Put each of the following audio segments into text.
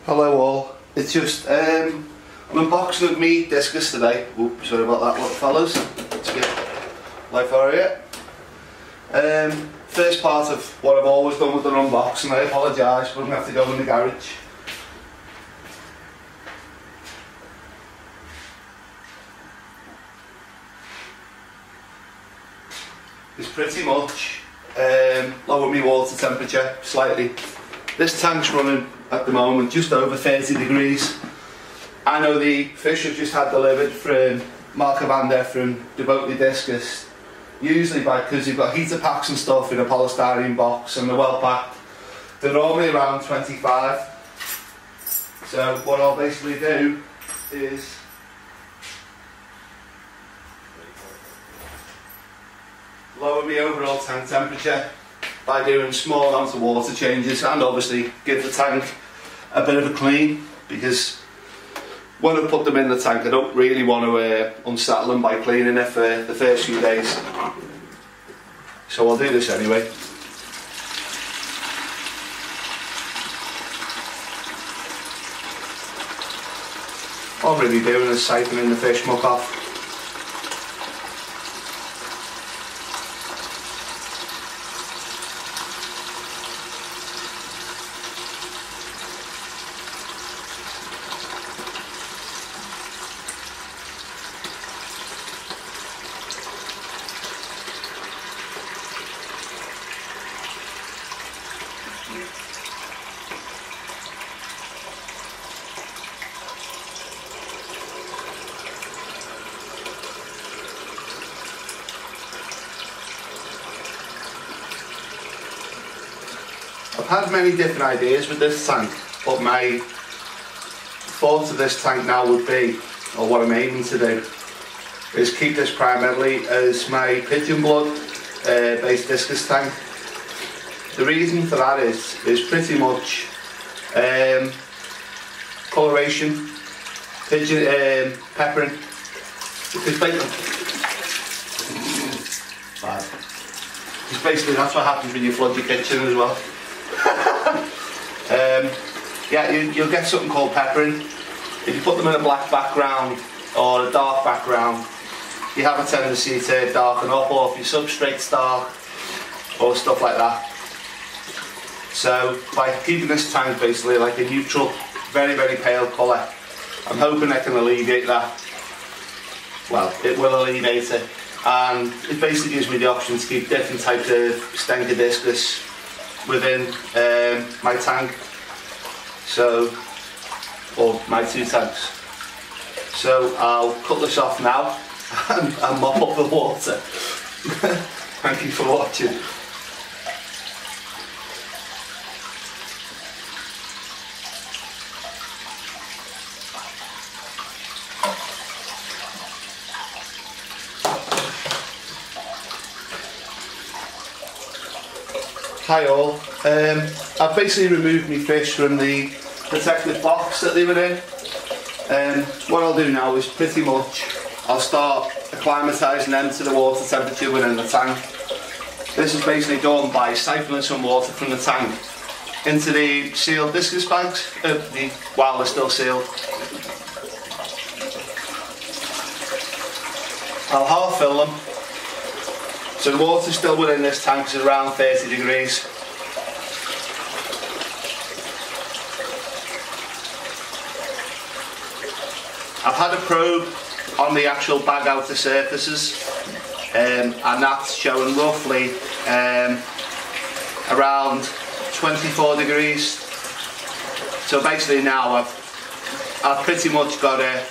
Hello all, it's just I'm unboxing of me discus today. Oops, sorry about that, little fellas. Let's get life out of it. First part of what I've always done with an unboxing. I apologise, but I'm going to have to go in the garage. It's pretty much lower my water temperature slightly. This tank's running at the moment just over 30 degrees. I know the fish have just had delivered from Markavander from Devotedly Discus. Usually because you've got heater packs and stuff in a polystyrene box and they're well packed. They're normally around 25. So what I'll basically do is lower my overall tank temperature by doing small amounts of water changes, and obviously give the tank a bit of a clean, because when I put them in the tank I don't really want to unsettle them by cleaning it for the first few days. So I'll do this anyway. All I'm really doing is siphoning the fish muck off. I've had many different ideas with this tank, but my thought of this tank now would be, or what I'm aiming to do, is keep this primarily as my pigeon blood based discus tank. The reason for that is pretty much coloration, pigeon peppering. Because basically that's what happens when you flood your kitchen as well. Yeah, you'll get something called peppering. If you put them in a black background or a dark background, you have a tendency to darken up, or if your substrate's dark or stuff like that. So by keeping this tank basically like a neutral, very very pale colour, I'm hoping I can alleviate that. Well, it will alleviate it, and it basically gives me the option to keep different types of Stendker discus within my tank, so, or my two tanks. So I'll cut this off now and mop up the water. Thank you for watching. Hi all, I've basically removed my fish from the protective box that they were in. What I'll do now is pretty much I'll start acclimatising them to the water temperature within the tank. This is basically done by siphoning some water from the tank into the sealed discus bags while they're still sealed. I'll half fill them. So the water's still within this tank is around 30 degrees. I've had a probe on the actual bag outer surfaces, and that's showing roughly around 24 degrees. So basically now I've pretty much got to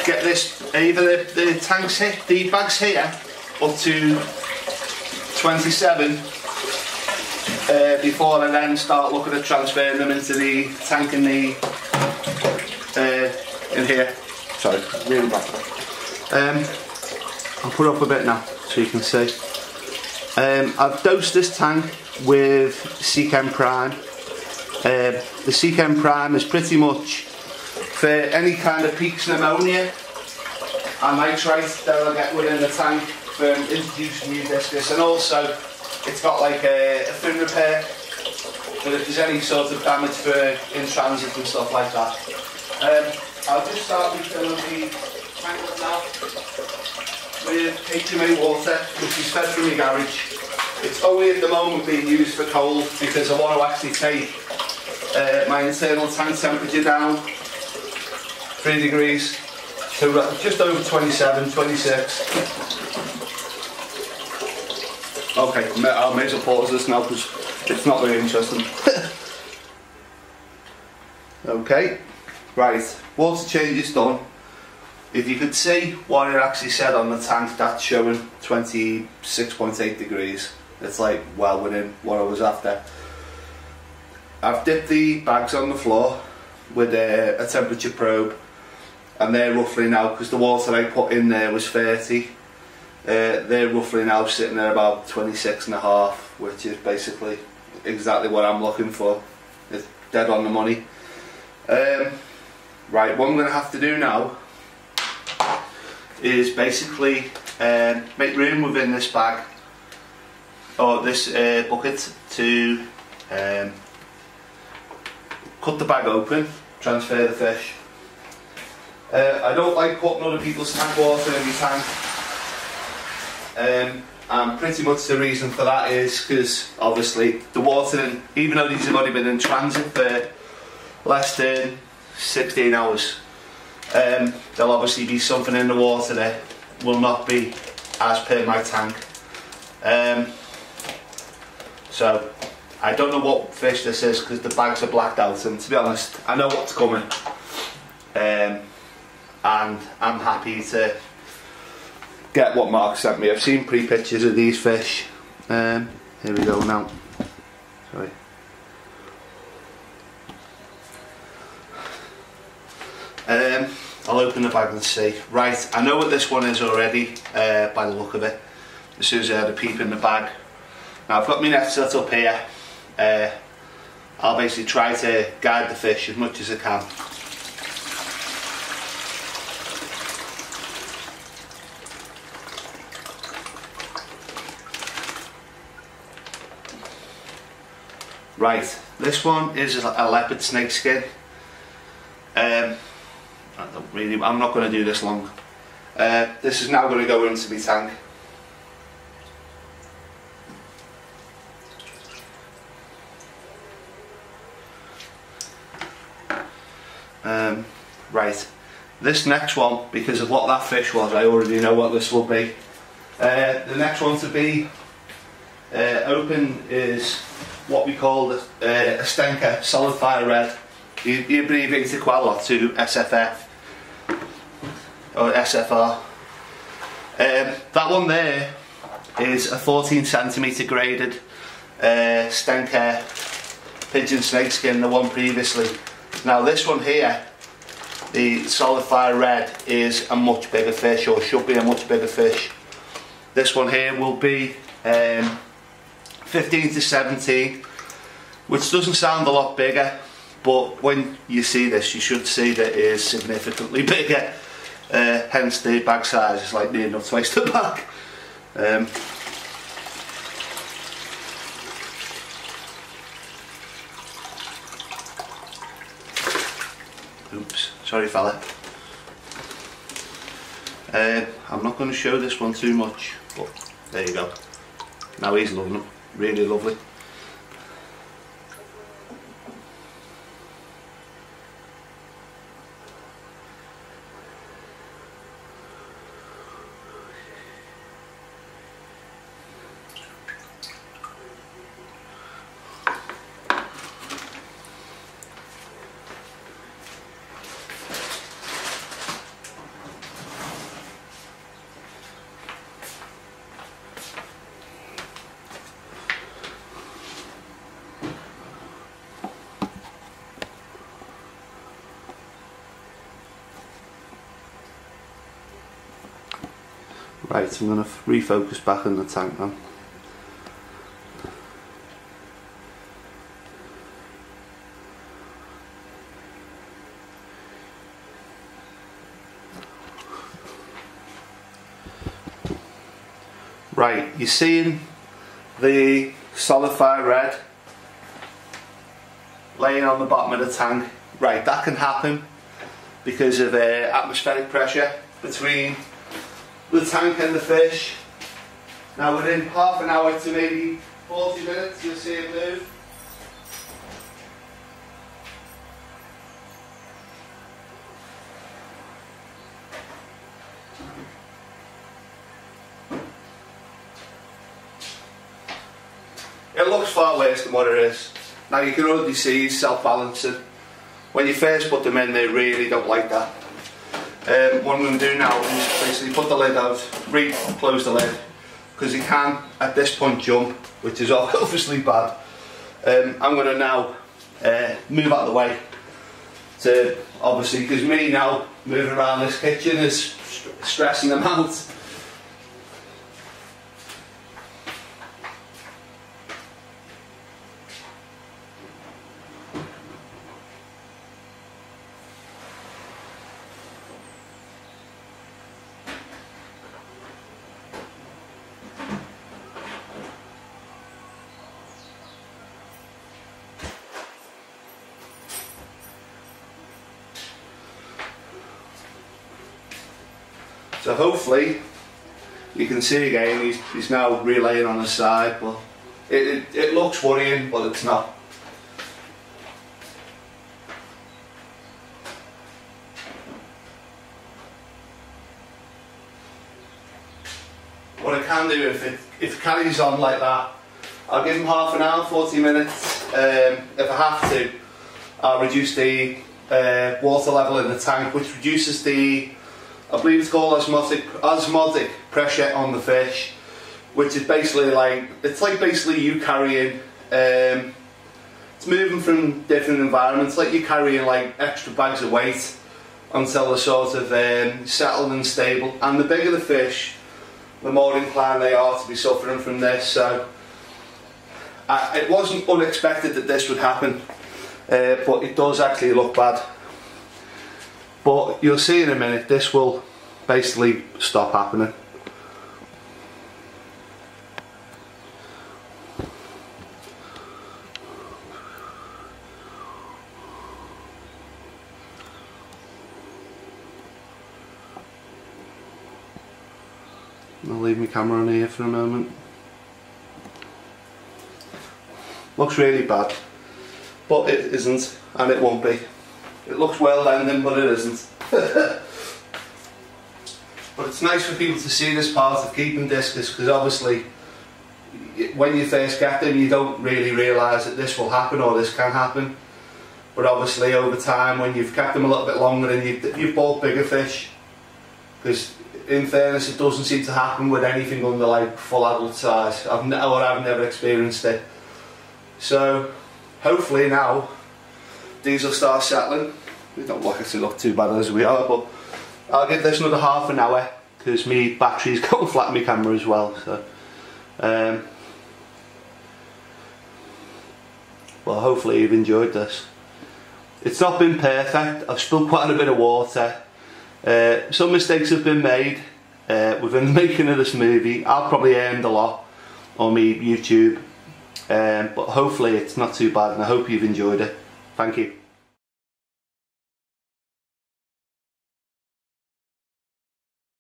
get this, either the tanks here, the bags here, up to 27 before I then start looking at transferring them into the tank in the in here. Sorry, really bad. I'll put it up a bit now so you can see. I've dosed this tank with Stendker Prime. The Stendker Prime is pretty much for any kind of peaks in ammonia and nitrite that I'll get within the tank from introducing new discus, and also it's got like a fin repair but if there's any sort of damage for in transit and stuff like that. I'll just start refilling the tank up now with HMA water, which is fed from the garage. It's only at the moment being used for cold because I want to actually take my internal tank temperature down 3 degrees to just over 27, 26. Okay, I may as well pause this now because it's not very interesting. Okay, right, water change is done. If you could see what it actually said on the tank, that's showing 26.8 degrees. It's like well within what I was after. I've dipped the bags on the floor with a temperature probe, and they're roughly now, because the water I put in there was 30, they're roughly now sitting there about 26.5, which is basically exactly what I'm looking for. It's dead on the money. Right, what I'm going to have to do now is basically make room within this bag, or this bucket, to cut the bag open, transfer the fish. I don't like putting other people's tank water in my tank, and pretty much the reason for that is because obviously the water, even though these have only been in transit for less than 16 hours, there'll obviously be something in the water that will not be as per my tank. So I don't know what fish this is because the bags are blacked out, and to be honest I know what's coming, and I'm happy to get what Mark sent me. I've seen pre-pictures of these fish. Here we go now. Sorry. I'll open the bag and see. Right, I know what this one is already by the look of it, as soon as I had a peep in the bag. Now I've got my net set up here. I'll basically try to guide the fish as much as I can. Right, this one is a leopard snake skin. I'm not going to do this long. This is now going to go into my tank. Right, this next one, because of what that fish was, I already know what this will be. The next one to be open is what we call a Stendker solid fire red. You abbreviate it quite a lot to SFF or SFR. That one there is a 14cm graded Stendker pigeon snakeskin, the one previously. Now this one here, the solid fire red, is a much bigger fish, or should be a much bigger fish. This one here will be 15 to 17, which doesn't sound a lot bigger, but when you see this you should see that it is significantly bigger, hence the bag size is like near enough twice the bag. Oops, sorry fella. I'm not going to show this one too much, but there you go. Now he's loving them, really lovely. Right, I'm going to refocus back on the tank now. Right, you're seeing the solid fire red laying on the bottom of the tank. Right, that can happen because of atmospheric pressure between the tank and the fish. Now within half an hour to maybe 40 minutes you'll see it move. It looks far worse than what it is. Now you can already see he's self-balancing. When you first put them in, they really don't like that. What I'm going to do now is basically put the lid out, close the lid, because he can at this point jump, which is obviously bad. I'm going to now move out of the way, to obviously, because me now moving around this kitchen is stressing them out. So hopefully you can see again he's now relaying on his side, but it looks worrying, but it's not. What I can do if it carries on like that, I'll give him half an hour, 40 minutes. If I have to, I'll reduce the water level in the tank, which reduces the, I believe it's called osmotic pressure on the fish, which is basically it's like basically you carrying, it's moving from different environments, like you carrying like extra bags of weight until they're sort of settled and stable. And the bigger the fish, the more inclined they are to be suffering from this. So it wasn't unexpected that this would happen, but it does actually look bad. But you'll see in a minute, this will basically stop happening. I'll leave my camera on here for a moment. Looks really bad, but it isn't, and it won't be. It looks well ending, but it isn't. But it's nice for people to see this part of keeping discus, because obviously when you first get them you don't really realise that this will happen or this can happen. But obviously over time, when you've kept them a little bit longer and you've bought bigger fish, because in fairness it doesn't seem to happen with anything under like full adult size. I've never experienced it. So hopefully now these will start settling. We don't want it to look too bad as we are, but I'll give this another half an hour because my battery's going flat on my camera as well. So well, hopefully you've enjoyed this. It's not been perfect. I've spilled quite a bit of water. Some mistakes have been made within the making of this movie. I've probably earned a lot on my YouTube, but hopefully it's not too bad, and I hope you've enjoyed it. Thank you.